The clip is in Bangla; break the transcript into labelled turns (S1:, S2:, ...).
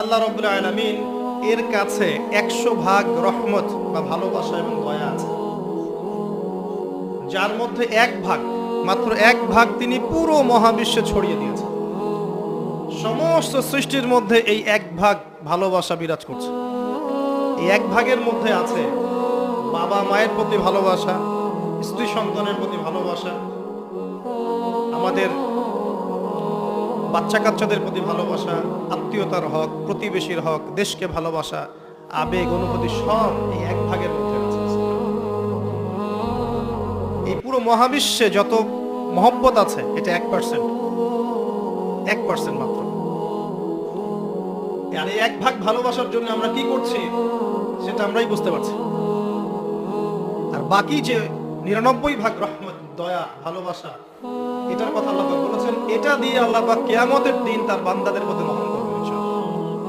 S1: আল্লাহ রাব্বুল আলামিন এর কাছে 100 ভাগ রহমত বা ভালোবাসা এবং দয়া আছে, যার মধ্যে মাত্র এক ভাগ তিনি পুরো মহাবিশ্বে ছড়িয়ে দিয়েছেন। সমস্ত সৃষ্টির মধ্যে এই এক ভাগ ভালোবাসা বিরাজ করছে। এই এক ভাগের মধ্যে আছে বাবা মায়ের প্রতি ভালোবাসা, স্ত্রী সন্তানের প্রতি ভালোবাসা, আমাদের বাচ্চা কাচ্চাদের প্রতি ভালোবাসা, আত্মীয়তার হক, প্রতিবেশীর হক, দেশকে ভালোবাসা, আবেগ অনুভূতি সব এই এক ভাগের মধ্যে আছে। এই পুরো মহাবিশ্বে যত মহব্বত আছে এটা 1% মাত্র। আর এই এক ভাগ ভালোবাসার জন্য আমরা কি করছি সেটা আমরাই বুঝতে পারছি। আর বাকি যে 99 ভাগ রহমত, দয়া, ভালোবাসা, এটার কথা আল্লাহ পাক বলেছেন, এটা দিয়ে আল্লাহ পাক কিয়ামতের দিন তার বান্দাদের প্রতি